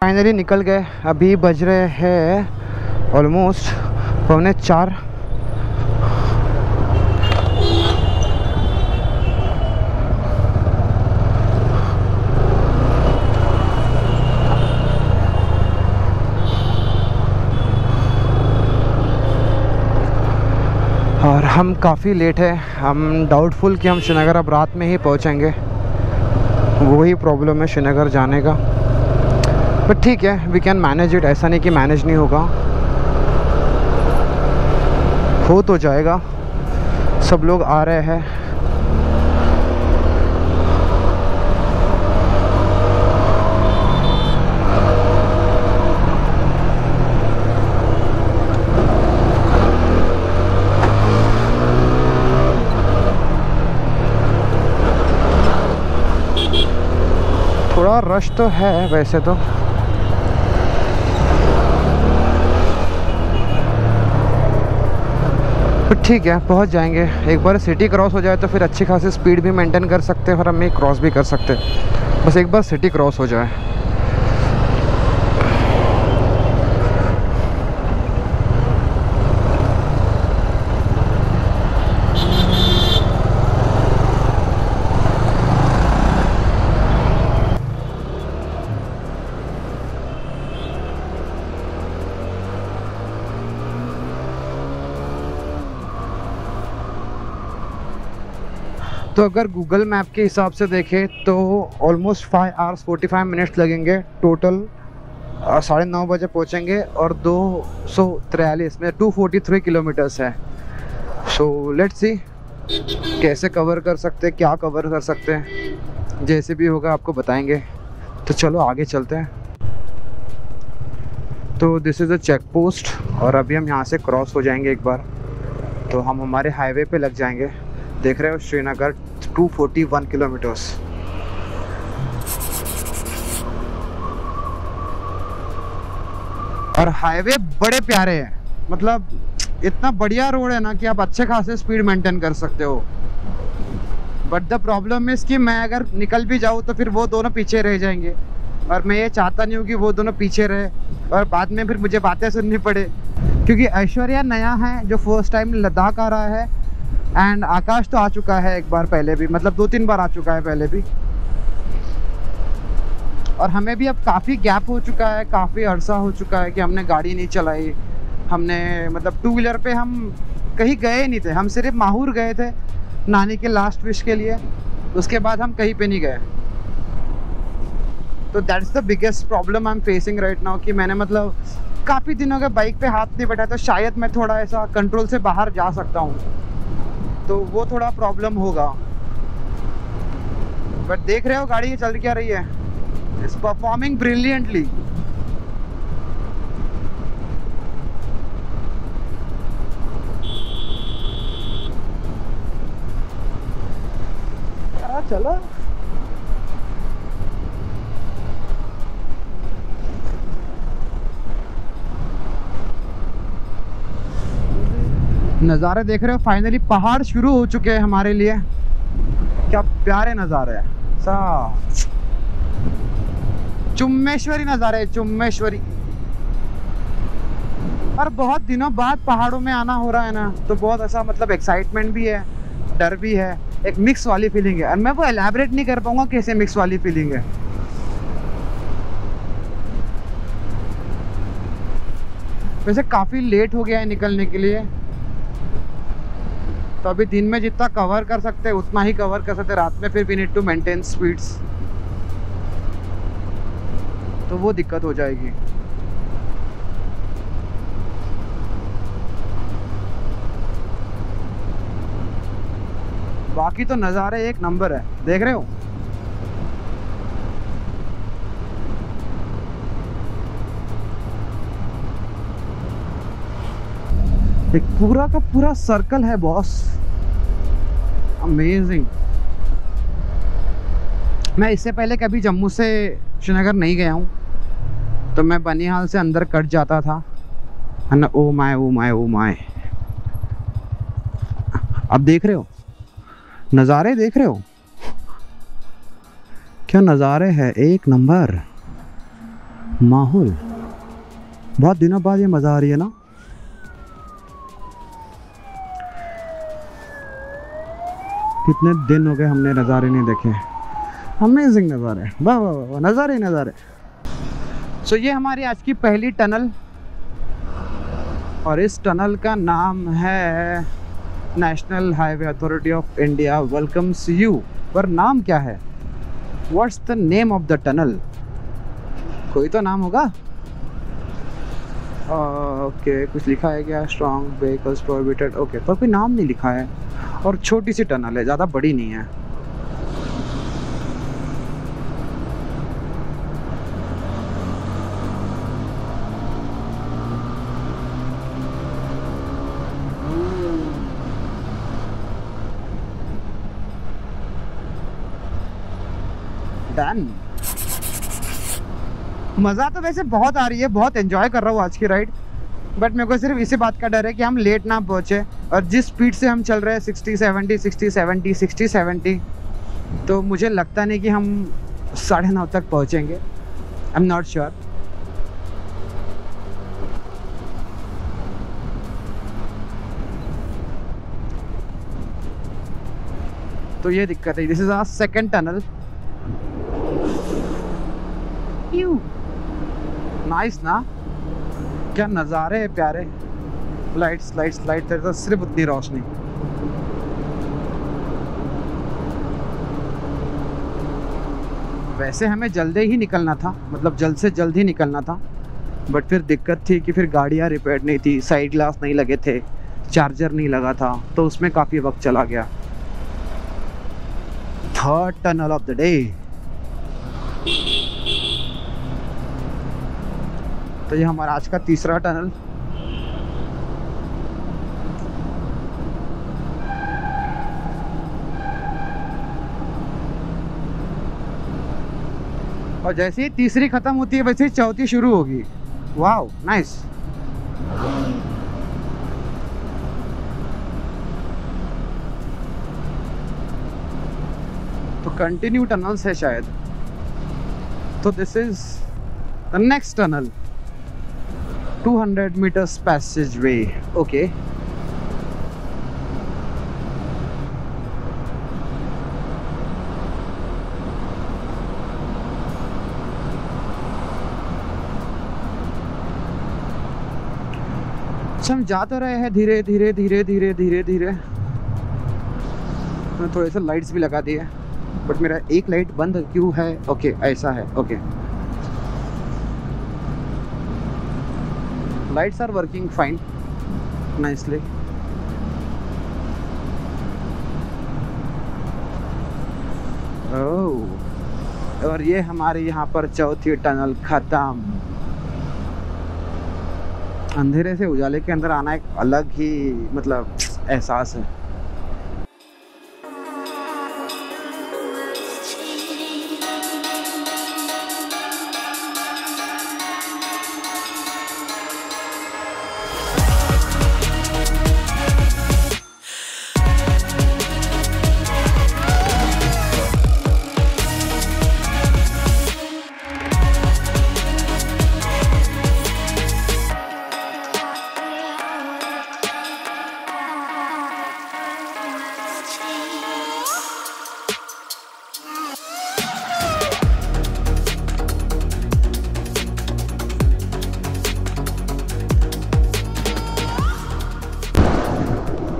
Finally निकल गए। अभी बज रहे हैं ऑलमोस्ट 3:45। और हम काफ़ी लेट है। हम डाउटफुल कि हम श्रीनगर अब रात में ही पहुंचेंगे। वही प्रॉब्लम है श्रीनगर जाने का। बट ठीक है, वी कैन मैनेज इट। ऐसा नहीं कि मैनेज नहीं होगा, हो तो जाएगा। सब लोग आ रहे हैं। थोड़ा रश तो है वैसे तो। ठीक है, पहुंच जाएंगे। एक बार सिटी क्रॉस हो जाए तो फिर अच्छी खासी स्पीड भी मेंटेन कर सकते हैं और हम क्रॉस भी कर सकते हैं। बस एक बार सिटी क्रॉस हो जाए। तो अगर गूगल मैप के हिसाब से देखें तो ऑलमोस्ट 5 hours 45 minutes लगेंगे टोटल। 9:30 बजे पहुंचेंगे और 243 में 243 किलोमीटर्स है। सो लेट्स सी कैसे कवर कर सकते हैं, क्या कवर कर सकते हैं। जैसे भी होगा आपको बताएंगे। तो चलो आगे चलते हैं। तो this is a check post और अभी हम यहाँ से क्रॉस हो जाएंगे एक बार तो हम हमारे हाईवे पे लग जाएंगे। देख रहे हो श्रीनगर 241 किलोमीटर्स। और हाईवे बड़े प्यारे हैं, मतलब इतना बढ़िया रोड है ना कि आप अच्छे खासे स्पीड मेंटेन कर सकते हो। बट द प्रॉब्लम इज कि मैं अगर निकल भी जाऊँ तो फिर वो दोनों पीछे रह जाएंगे और मैं ये चाहता नहीं हूँ कि वो दोनों पीछे रहे और बाद में फिर मुझे बातें सुननी पड़े। क्योंकि ऐश्वर्या नया है जो फर्स्ट टाइम लद्दाख आ रहा है एंड आकाश तो आ चुका है एक बार पहले भी, मतलब 2-3 बार आ चुका है पहले भी। और हमें भी अब काफ़ी गैप हो चुका है, काफ़ी अरसा हो चुका है कि हमने गाड़ी नहीं चलाई। हमने मतलब 2 व्हीलर पे हम कहीं गए नहीं थे। हम सिर्फ माहौर गए थे नानी के लास्ट विश के लिए, उसके बाद हम कहीं पे नहीं गए। तो that's the biggest problem I am facing right now कि मैंने मतलब काफ़ी दिनों के बाइक पे हाथ नहीं बैठा, तो शायद मैं थोड़ा ऐसा कंट्रोल से बाहर जा सकता हूँ, तो वो थोड़ा प्रॉब्लम होगा। बट देख रहे हो गाड़ी चल क्या रही है, इट्स परफॉर्मिंग ब्रिलियंटली। चलो नज़ारे देख रहे हो। फाइनली पहाड़ शुरू हो चुके हैं हमारे लिए। क्या प्यारे नज़ारे हैं। चुम्मेश्वरी नज़ारे, चुम्मेश्वरी। और बहुत दिनों बाद पहाड़ों में आना हो रहा है ना, तो बहुत ऐसा मतलब एक्साइटमेंट भी है, डर भी है, एक मिक्स वाली फीलिंग है। और मैं वो एलैबोरेट नहीं कर पाऊंगा कैसे मिक्स वाली फीलिंग है। वैसे काफ़ी लेट हो गया है निकलने के लिए, तो अभी दिन में जितना कवर कर सकते हैं उतना ही कवर कर सकते हैं। रात में फिर we need to maintain speeds, तो वो दिक्कत हो जाएगी। बाकी तो नज़ारे एक नंबर है, देख रहे हो। एक पूरा का पूरा सर्कल है बॉस, अमेजिंग। मैं इससे पहले कभी जम्मू से श्रीनगर नहीं गया हूँ, तो मैं बनिहाल से अंदर कट जाता था ना। Oh my oh my oh my. अब देख रहे हो नज़ारे, देख रहे हो क्या नज़ारे हैं, एक नंबर। माहौल बहुत दिनों बाद ये मज़ा आ रही है ना। कितने दिन हो गए हमने नज़ारे नहीं देखे। अमेजिंग नज़ारे, वाह वाह वाह, नज़ारे नज़ारे। सो ये हमारी आज की पहली टनल, और इस टनल का नाम है national highway authority of India welcomes you. पर नाम क्या है? What's the name of the tunnel? कोई तो नाम होगा। ओके, कुछ लिखा है क्या? Strong vehicles prohibited. ओके, पर कोई नाम नहीं लिखा है, और छोटी सी टनल है, ज़्यादा बड़ी नहीं है। डन। मज़ा तो वैसे बहुत आ रही है, बहुत एंजॉय कर रहा हूँ आज की राइड, बट मेरे को सिर्फ इसी बात का डर है कि हम लेट ना पहुँचे। और जिस स्पीड से हम चल रहे हैं 60-70, तो मुझे लगता नहीं कि हम 9:30 तक पहुँचेंगे। I am not sure. तो ये दिक्कत है। This is our second tunnel. Nice ना, क्या नज़ारे है प्यारे। लाइट्स लाइट्स लाइट, तो सिर्फ उतनी रोशनी। वैसे हमें जल्दी ही निकलना था, मतलब जल्द से जल्द ही निकलना था, बट फिर दिक्कत थी कि फिर गाड़ियाँ रिपेयर नहीं थी, साइड ग्लास नहीं लगे थे, चार्जर नहीं लगा था, तो उसमें काफ़ी वक्त चला गया। Third tunnel of the day. तो ये हमारा आज का तीसरा टनल। और जैसे ही तीसरी खत्म होती है वैसे ही चौथी शुरू होगी। Wow, nice. तो कंटिन्यू टनल्स है शायद। तो this is the next tunnel, 200 meters passageway. Okay. हम जा तो रहे हैं धीरे धीरे धीरे धीरे धीरे धीरे। मैं थोड़े से लाइट्स भी लगा दिए, बट मेरा एक लाइट बंद क्यों है? ओके, ऐसा है। Okay, lights are working fine nicely. Oh, और ये हमारे यहाँ पर चौथी टनल खत्म। अंधेरे से उजाले के अंदर आना एक अलग ही मतलब एहसास है।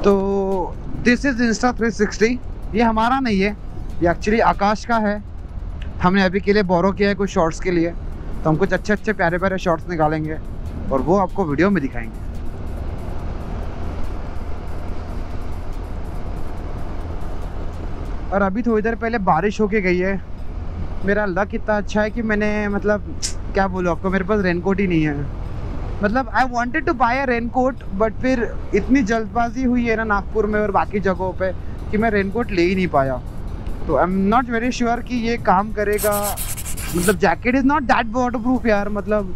तो दिस इज इंस्टा 360। ये हमारा नहीं है, ये एक्चुअली आकाश का है। हमने अभी के लिए बोरो किया है कुछ शॉर्ट्स के लिए, तो हम कुछ अच्छे अच्छे प्यारे प्यारे शॉर्ट्स निकालेंगे और वो आपको वीडियो में दिखाएंगे। और अभी थोड़ी देर पहले बारिश होके गई है। मेरा लक इतना अच्छा है कि मैंने मतलब क्या बोलूँ आपको, मेरे पास रेनकोट ही नहीं है। मतलब I wanted to buy a raincoat, but फिर इतनी जल्दबाजी हुई है ना नागपुर में और बाकी जगहों पे कि मैं रेनकोट ले ही नहीं पाया। तो I am not very sure कि ये काम करेगा। मतलब jacket is not that waterproof यार, मतलब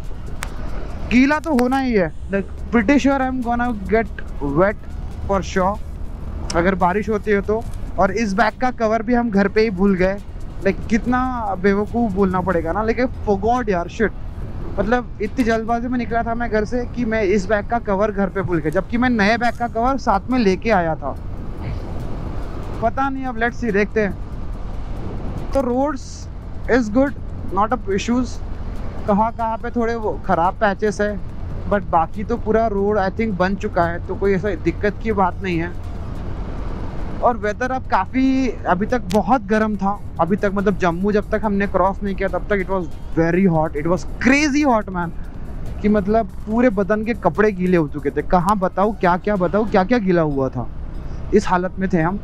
गीला तो होना ही है। Like pretty sure I am gonna get wet for sure अगर बारिश होती है तो। और इस बैग का कवर भी हम घर पे ही भूल गए। लाइक कितना बेवकूफ़ बोलना पड़ेगा ना, लेकिन फॉरगॉट यार, शिट। मतलब इतनी जल्दबाजी में निकला था मैं घर से कि मैं इस बैग का कवर घर पे भूल गया, जबकि मैं नए बैग का कवर साथ में लेके आया था। पता नहीं, अब लेट्स सी, देखते हैं। तो roads is good, not a issues. कहाँ पे थोड़े वो ख़राब पैचेस है, बट बाकी तो पूरा रोड आई थिंक बन चुका है, तो कोई ऐसा दिक्कत की बात नहीं है। और वेदर अब काफ़ी, अभी तक बहुत गर्म था। अभी तक मतलब जम्मू जब तक हमने क्रॉस नहीं किया तब तक it was very hot, it was crazy hot man, कि मतलब पूरे बदन के कपड़े गीले हो चुके थे। कहाँ बताऊँ, क्या क्या गीला हुआ था, इस हालत में थे हम।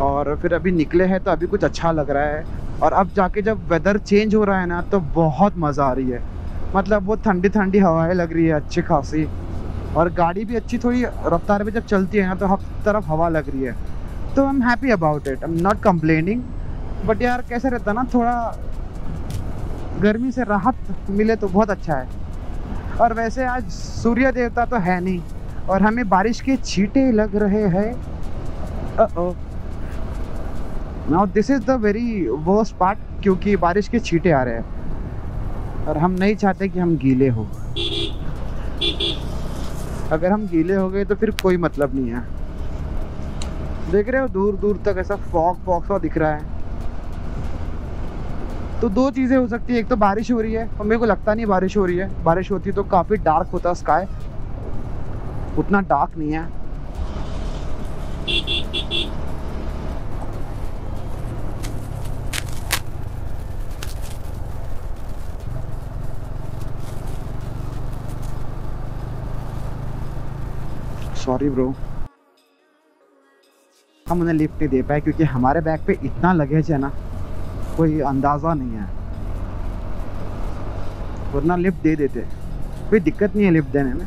और फिर अभी निकले हैं तो अभी कुछ अच्छा लग रहा है। और अब जाके जब वेदर चेंज हो रहा है ना, तो बहुत मज़ा आ रही है। मतलब वो ठंडी ठंडी हवाएं लग रही है अच्छी खासी, और गाड़ी भी अच्छी थोड़ी रफ्तार में जब चलती है ना, तो हर तरफ हवा लग रही है। तो I am happy about it, I am not complaining. But यार कैसे रहता ना, थोड़ा गर्मी से राहत मिले तो बहुत अच्छा है। और वैसे आज सूर्य देवता तो है नहीं, और हमें बारिश के छींटे लग रहे हैं। Now this is the very worst part, क्योंकि बारिश के छींटे आ रहे हैं और हम नहीं चाहते कि हम गीले हो। अगर हम गीले हो गए तो फिर कोई मतलब नहीं है। देख रहे हो दूर दूर तक ऐसा फॉग सा दिख रहा है। तो दो चीज़ें हो सकती है, एक तो बारिश हो रही है, और मेरे को लगता नहीं बारिश हो रही है। बारिश होती तो काफ़ी डार्क होता स्काई, उतना डार्क नहीं है। सॉरी ब्रो, हम उन्हें लिफ्ट नहीं दे पाए क्योंकि हमारे बैग पे इतना लगेज है ना, कोई अंदाज़ा नहीं है, वरना लिफ्ट दे देते, कोई दिक्कत नहीं है लिफ्ट देने में।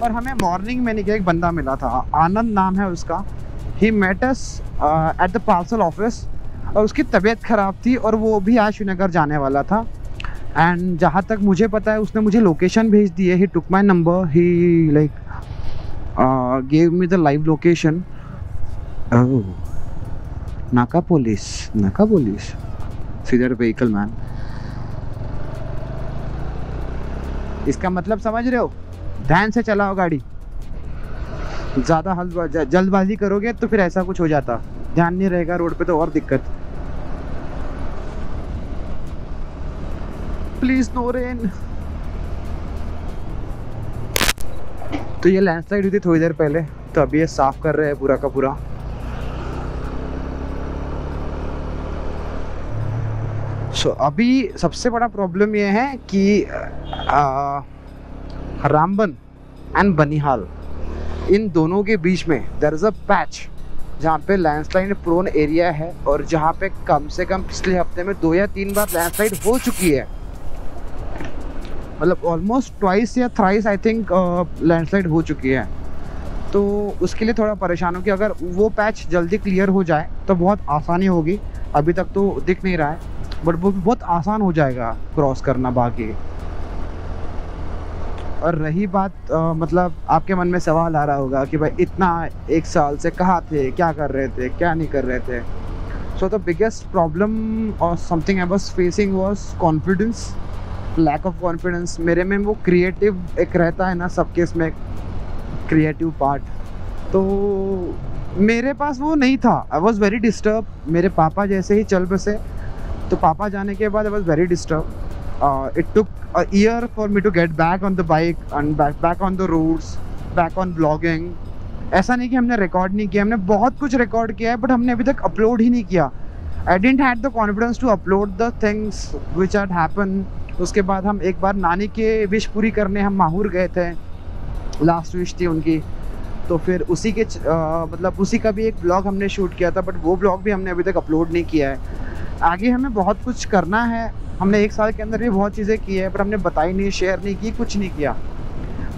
और हमें मॉर्निंग में नहीं किया, एक बंदा मिला था, आनंद नाम है उसका। He met us at the parcel office, और उसकी तबीयत ख़राब थी और वो भी आज श्रीनगर जाने वाला था। एंड जहाँ तक मुझे पता है उसने मुझे लोकेशन भेज दी है। He took my number, he like gave me the live location. नाका पुलिस सीधर व्हीकल मैन। इसका मतलब समझ रहे हो, ध्यान से चलाओ गाड़ी, ज़्यादा जल्दबाजी करोगे तो फिर ऐसा कुछ हो जाता, ध्यान नहीं रहेगा रोड पे तो और दिक्कत। Please no rain. तो ये लैंडस्लाइड हुई थी थोड़ी देर पहले, तो अभी ये साफ कर रहे हैं पूरा का पूरा। अभी सबसे बड़ा प्रॉब्लम ये है कि रामबन एंड बनिहाल, इन दोनों के बीच में देयर इज अ पैच जहाँ पे लैंडस्लाइड प्रोन एरिया है, और जहाँ पे कम से कम पिछले हफ्ते में 2 या 3 बार लैंडस्लाइड हो चुकी है। मतलब ऑलमोस्ट ट्वाइस या थ्राइस आई थिंक लैंडस्लाइड हो चुकी है। तो उसके लिए थोड़ा परेशान हूँ कि अगर वो पैच जल्दी क्लियर हो जाए तो बहुत आसानी होगी। अभी तक तो दिख नहीं रहा है, बट वो बहुत आसान हो जाएगा क्रॉस करना बाकी। और रही बात मतलब आपके मन में सवाल आ रहा होगा कि भाई इतना 1 साल से कहाँ थे, क्या कर रहे थे, क्या नहीं कर रहे थे। सो द बिगेस्ट प्रॉब्लम और something I was facing was confidence, lack of confidence. मेरे में वो क्रिएटिव एक रहता है ना, सबके इसमें क्रिएटिव पार्ट, तो मेरे पास वो नहीं था। आई वॉज वेरी डिस्टर्ब। मेरे पापा जैसे ही चल बसे, तो पापा जाने के बाद I was very disturb. It took a year for me to get back on the bike and back on the roads, back on blogging. ऐसा नहीं कि हमने रिकॉर्ड नहीं किया, हमने बहुत कुछ रिकॉर्ड किया है, बट हमने अभी तक अपलोड ही नहीं किया। I didn't had the confidence to upload the things which had happen. उसके बाद हम एक बार नानी के विश पूरी करने हम माहौर गए थे, लास्ट विश थी उनकी। तो फिर उसी के मतलब उसी का भी एक ब्लॉग हमने शूट किया था, बट वो ब्लॉग भी हमने अभी तक अपलोड नहीं किया है। आगे हमें बहुत कुछ करना है। हमने 1 साल के अंदर भी बहुत चीज़ें की है, पर हमने बताई नहीं, शेयर नहीं की, कुछ नहीं किया।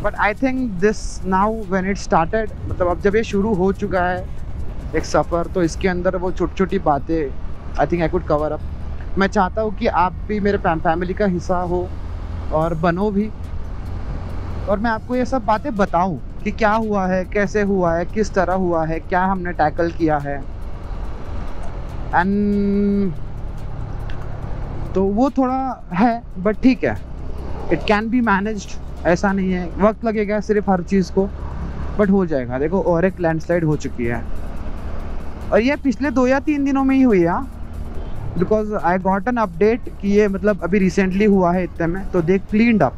But I think this now when it started, मतलब अब जब ये शुरू हो चुका है एक सफ़र, तो इसके अंदर वो छोटी छोटी बातें I think I could cover up. मैं चाहता हूँ कि आप भी मेरे फैमिली का हिस्सा हो और बनो भी, और मैं आपको ये सब बातें बताऊँ कि क्या हुआ है, कैसे हुआ है, किस तरह हुआ है, क्या हमने टैकल किया है। एंड तो वो थोड़ा है, बट ठीक है, इट कैन बी मैनेज्ड। ऐसा नहीं है, वक्त लगेगा सिर्फ हर चीज़ को, बट हो जाएगा। देखो और एक लैंडस्लाइड हो चुकी है, और ये पिछले 2 या 3 दिनों में ही हुई है, because I got an update कि ये मतलब अभी रिसेंटली हुआ है इतने में, तो दे क्लीन्ड अप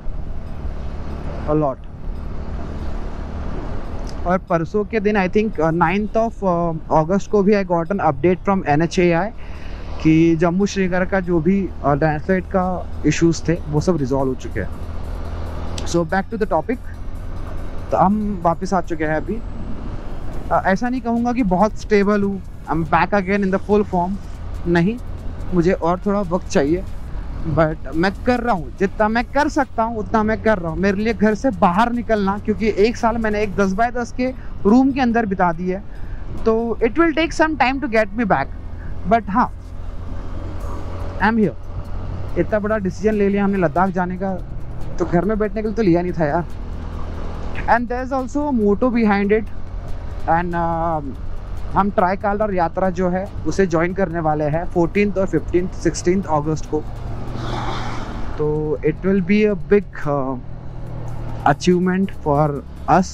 अ लॉट। और परसों के दिन आई थिंक 9th of अगस्त को भी I got an update from NHAI कि जम्मू श्रीनगर का जो भी लैंडस्लाइड का इश्यूज थे वो सब रिजॉल्व हो चुके हैं। So back to the topic, तो हम वापस आ चुके हैं अभी। ऐसा नहीं कहूँगा कि बहुत स्टेबल हूँ, I am back again in the full form, नहीं, मुझे और थोड़ा वक्त चाहिए, बट मैं कर रहा हूँ, जितना मैं कर सकता हूँ उतना मैं कर रहा हूँ। मेरे लिए घर से बाहर निकलना, क्योंकि 1 साल मैंने एक 10 बाय 10 के रूम के अंदर बिता दी है, तो it will take some time to get me back, but हाँ, आई एम हियर। इतना बड़ा डिसीजन ले लिया हमने लद्दाख जाने का, तो घर में बैठने के लिए तो लिया नहीं था यार। And there is also motto behind it, and हम ट्राई-कलर यात्रा जो है उसे ज्वाइन करने वाले हैं 14th और 15th 16th अगस्त को। तो it will be a big achievement for us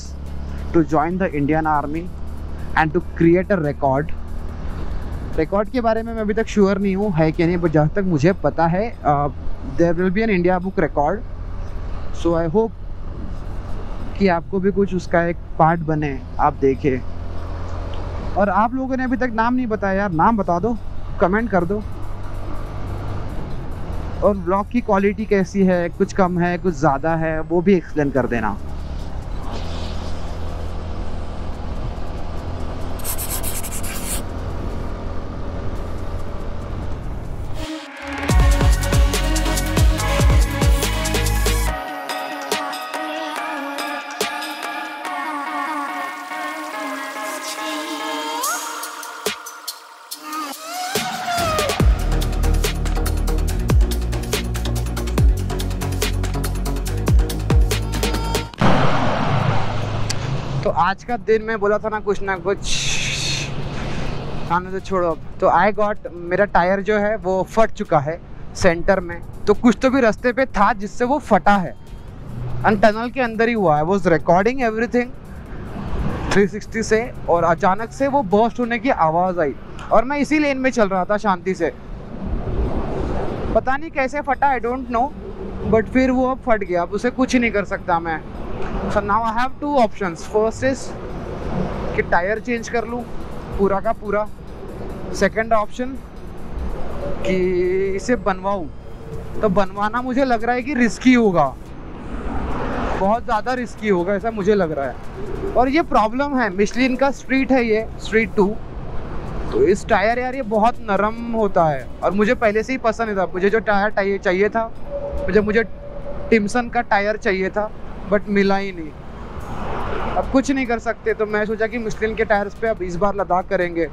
to join the Indian army and to create a record. Record के बारे में मैं अभी तक श्योर नहीं हूँ है कि नहीं, बट जहाँ तक मुझे पता है there will be an India book record. So I hope कि आपको भी कुछ उसका एक पार्ट बने, आप देखें। और आप लोगों ने अभी तक नाम नहीं बताया यार, नाम बता दो, कमेंट कर दो। और ब्लॉग की क्वालिटी कैसी है, कुछ कम है कुछ ज़्यादा है, वो भी एक्सप्लेन कर देना। तो आज का दिन मैं बोला था ना कुछ खाने से छोड़ो। तो आई गॉट, मेरा टायर जो है वो फट चुका है सेंटर में, तो कुछ तो भी रास्ते पे था जिससे वो फटा है, एंड टनल के अंदर ही हुआ है। वॉज रिकॉर्डिंग एवरीथिंग 360 से, और अचानक से वो बर्स्ट होने की आवाज़ आई, और मैं इसी लेन में चल रहा था शांति से। पता नहीं कैसे फटा, आई डोंट नो, बट फिर वो अब फट गया, अब उसे कुछ नहीं कर सकता मैं। So now I have 2 options. First is कि टायर चेंज कर लूँ पूरा का पूरा। सेकंड ऑप्शन कि इसे बनवाऊँ। तो बनवाना मुझे लग रहा है कि रिस्की होगा, बहुत ज़्यादा रिस्की होगा ऐसा मुझे लग रहा है। और ये प्रॉब्लम है, मिशलिन का स्ट्रीट है ये, स्ट्रीट 2, तो इस टायर यार ये बहुत नरम होता है, और मुझे पहले से ही पसंद नहीं था। मुझे जो टायर चाहिए था, मुझे टिम्सन का टायर चाहिए था, बट मिला ही नहीं। अब कुछ नहीं कर सकते, तो मैं सोचा कि मिशलिन के टायर्स पे अब इस बार लद्दाख करेंगे।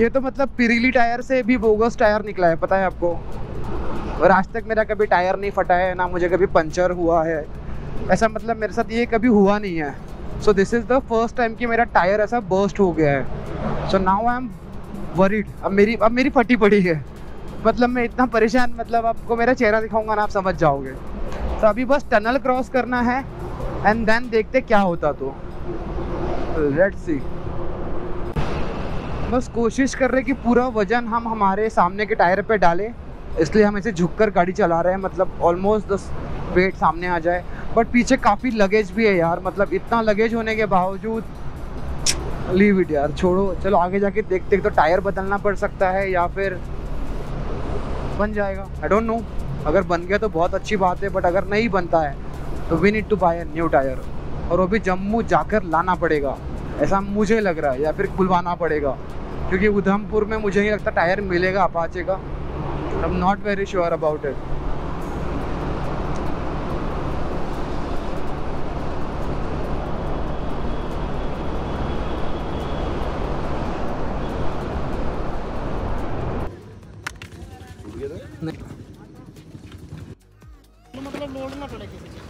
ये तो मतलब पिरीली टायर से भी बोगस टायर निकला है, पता है आपको। और आज तक मेरा कभी टायर नहीं फटा है, ना मुझे कभी पंचर हुआ है, ऐसा मतलब मेरे साथ ये कभी हुआ नहीं है। So this is the first time कि मेरा टायर ऐसा बर्स्ट हो गया है। So now I am worried. अब मेरी फटी पड़ी है, मतलब मैं इतना परेशान, मतलब आपको मेरा चेहरा दिखाऊंगा ना आप समझ जाओगे। तो अभी बस टनल क्रॉस करना है, एंड देन देखते क्या होता। तो लेट्स सी। बस कोशिश कर रहे कि पूरा वजन हम हमारे सामने के टायर पे डालें, इसलिए हम ऐसे झुककर गाड़ी चला रहे हैं, मतलब ऑलमोस्ट 10 वेट सामने आ जाए। बट पीछे काफ़ी लगेज भी है यार, मतलब इतना लगेज होने के बावजूद लीव इट यार, छोड़ो। चलो आगे जाके देखते, तो टायर बदलना पड़ सकता है या फिर बन जाएगा, आई डोंट नो। अगर बन गया तो बहुत अच्छी बात है, बट अगर नहीं बनता है तो we need to buy a new tyre, और वो भी जम्मू जाकर लाना पड़ेगा ऐसा मुझे लग रहा है, या फिर खुलवाना पड़ेगा, क्योंकि उधमपुर में मुझे नहीं लगता टायर मिलेगा अपाचे का। आई am not very sure about it. मतलब लोड ना पड़े किसी से।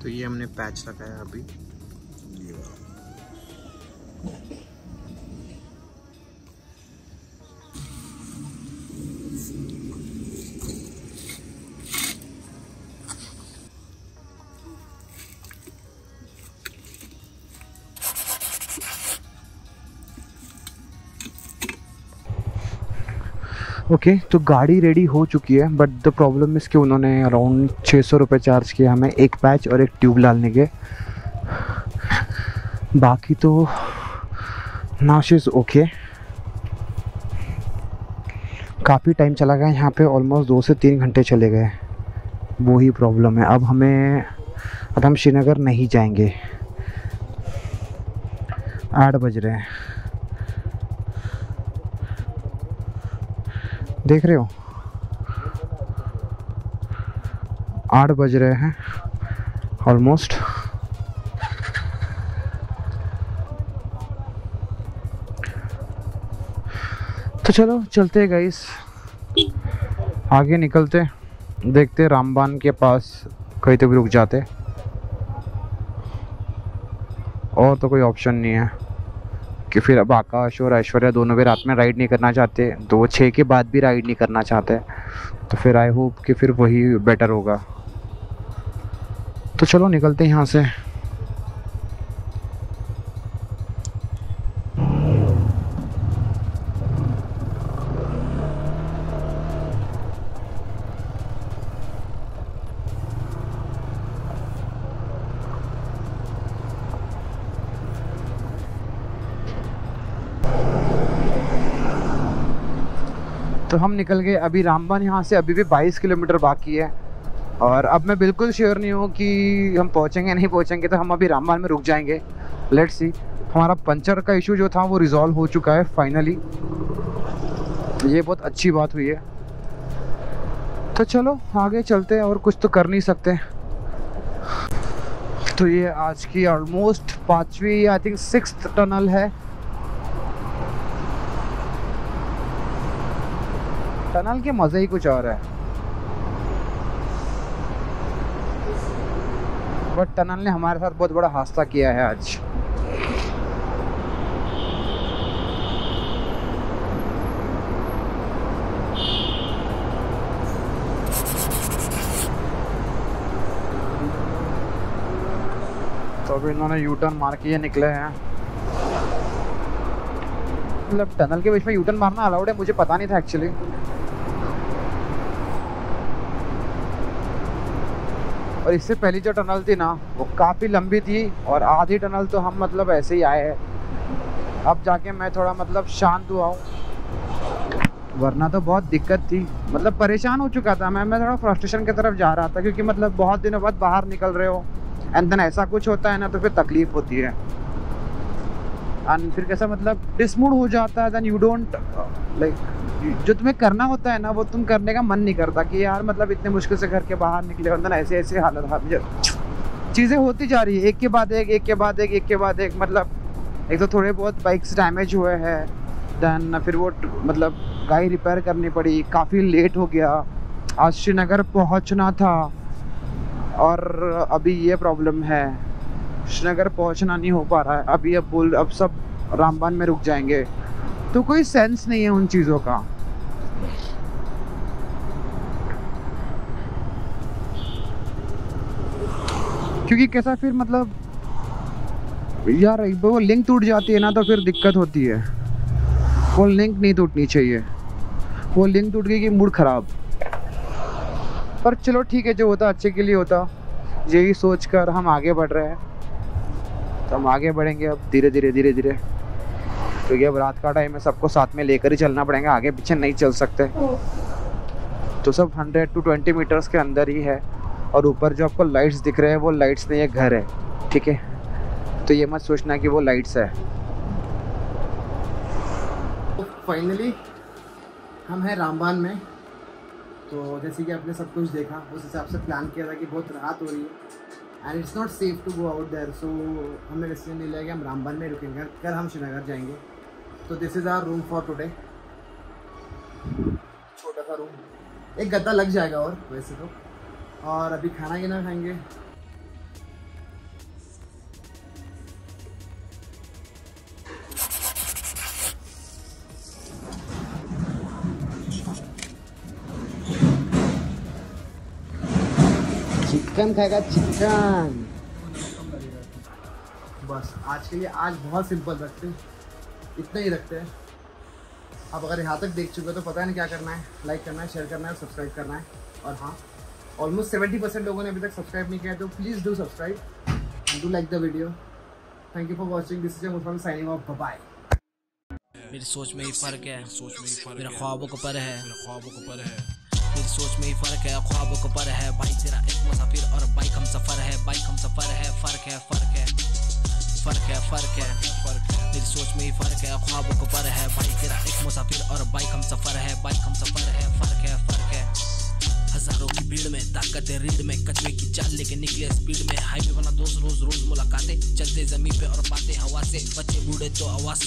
तो ये हमने पैच लगाया अभी, ओके तो गाड़ी रेडी हो चुकी है, बट द प्रॉब्लम इज़ कि उन्होंने अराउंड 600 रुपये चार्ज किया हमें एक पैच और एक ट्यूब डालने के। बाकी तो नाउ शी इज़ ओके। काफ़ी टाइम चला गया यहाँ पे, ऑलमोस्ट 2 से 3 घंटे चले गए। वो ही प्रॉब्लम है। अब हम श्रीनगर नहीं जाएंगे। 8 बज रहे हैं, देख रहे हो 8 बज रहे हैं ऑलमोस्ट। तो चलो चलते हैं गाइस, आगे निकलते, देखते रामबान के पास कहीं तो भी रुक जाते, और तो कोई ऑप्शन नहीं है कि फिर अब आकाश और ऐश्वर्या दोनों भी रात में राइड नहीं करना चाहते, 2-6 के बाद भी राइड नहीं करना चाहते, तो फिर आई होप कि फिर वही बेटर होगा। तो चलो निकलते हैं यहाँ से। तो हम निकल गए अभी रामबान। यहाँ से अभी भी 22 किलोमीटर बाकी है, और अब मैं बिल्कुल श्योर नहीं हूँ कि हम पहुँचेंगे नहीं पहुँचेंगे, तो हम अभी रामबान में रुक जाएंगे। Let's see. हमारा पंचर का इशू जो था वो रिजॉल्व हो चुका है फाइनली, ये बहुत अच्छी बात हुई है। तो चलो आगे चलते हैं, और कुछ तो कर नहीं सकते। तो ये आज की ऑलमोस्ट 5वीं आई थिंक 6th टनल है। टनल के मज़े ही कुछ और है, बट टनल ने हमारे साथ बहुत बड़ा हादसा किया है आज। तो अभी इन्होंने यू टर्न मार के ये निकले हैं। मतलब टनल के बीच में यू टर्न मारना अलाउड है, मुझे पता नहीं था एक्चुअली। और इससे पहली जो टनल थी ना वो काफ़ी लंबी थी, और आधी टनल तो हम मतलब ऐसे ही आए हैं। अब जाके मैं थोड़ा मतलब शांत हुआ हूँ, वरना तो बहुत दिक्कत थी। मतलब परेशान हो चुका था मैं थोड़ा फ्रस्ट्रेशन की तरफ जा रहा था, क्योंकि मतलब बहुत दिनों बाद बाहर निकल रहे हो एंड देन ऐसा कुछ होता है ना, तो फिर तकलीफ होती है। एंड फिर कैसा मतलब डिसमूड हो जाता है, देन यू डोंट लाइक जो तुम्हें करना होता है ना वो तुम करने का मन नहीं करता कि यार मतलब इतने मुश्किल से घर के बाहर निकले, और देन ऐसे ऐसे हालत चीज़ें होती जा रही है, एक के बाद एक। मतलब एक तो थोड़े बहुत बाइक्स डैमेज हुए हैं, देन फिर वो मतलब गाड़ी रिपेयर करनी पड़ी, काफ़ी लेट हो गया। आज श्रीनगर पहुंचना था, और अभी ये प्रॉब्लम है, श्रीनगर पहुंचना नहीं हो पा रहा है। अभी अब सब रामबान में रुक जाएंगे, तो कोई सेंस नहीं है उन चीज़ों का। क्योंकि कैसा फिर मतलब यार वो लिंक टूट जाती है ना, तो फिर दिक्कत होती है। वो लिंक नहीं टूटनी चाहिए, वो लिंक टूट गई कि मूड ख़राब। पर चलो ठीक है, जो होता अच्छे के लिए होता, यही सोचकर हम आगे बढ़ रहे हैं। तो हम आगे बढ़ेंगे अब धीरे धीरे, क्योंकि अब रात का टाइम है, सबको साथ में लेकर ही चलना पड़ेगा, आगे पीछे नहीं चल सकते। तो सब 100 to 20 मीटर्स के अंदर ही है, और ऊपर जो आपको लाइट्स दिख रहे हैं वो लाइट्स नहीं है, घर है, ठीक है। तो ये मत सोचना कि वो लाइट्स है। तो फाइनली हम हैं रामबान में। तो जैसे कि आपने सब कुछ देखा, उस हिसाब से प्लान किया था कि बहुत रात हो रही है and it's not safe to go out there, so हमने डिसीजन ले लिया कि हम रामबान में रुकेंगे, कल हम श्रीनगर जाएंगे। तो this is our room for today. छोटा सा रूम, एक गद्दा लग जाएगा और वैसे तो, और अभी खाना गिना खाएंगे। चिकन खाएगा, चिकन। बस आज के लिए आज बहुत सिंपल रखते हैं, इतना ही रखते हैं। आप अगर यहाँ तक देख चुके हो तो पता नहीं क्या करना है, लाइक करना है, शेयर करना है, सब्सक्राइब करना है। और हाँ, ऑलमोस्ट 70% लोगों ने अभी तक सब्सक्राइब नहीं किया है, तो please do subscribe and do like the video. Thank you for watching, this is Muslim signing off, bye. मेरी सोच में ही फर्क है, मेरा ख्वाबों को पर है, मेरी सोच में ही फर्क है, ख्वाबों को पर है। भाई तेरा एक मुसाफिर और बाइक हम सफर है, बाइक हम सफर है। फर्क है, फर्क है, फर्क है, फर्क है, फर्क है। मेरी सोच में ही फर्क है, ख्वाबों को पर है। भाई तेरा एक मुसाफिर और बाइक हम सफर है, बाइक हम सफर है। फर्क है, फर्क है। हजारों की भीड़ में ताकत है रीढ़ में, कचरे की चाल लेके निकले स्पीड में। हाईवे बना दोस्त, रोज रोज मुलाकातें, चलते जमीन पे और बातें हवा से, बच्चे बूढ़े तो आवाज से।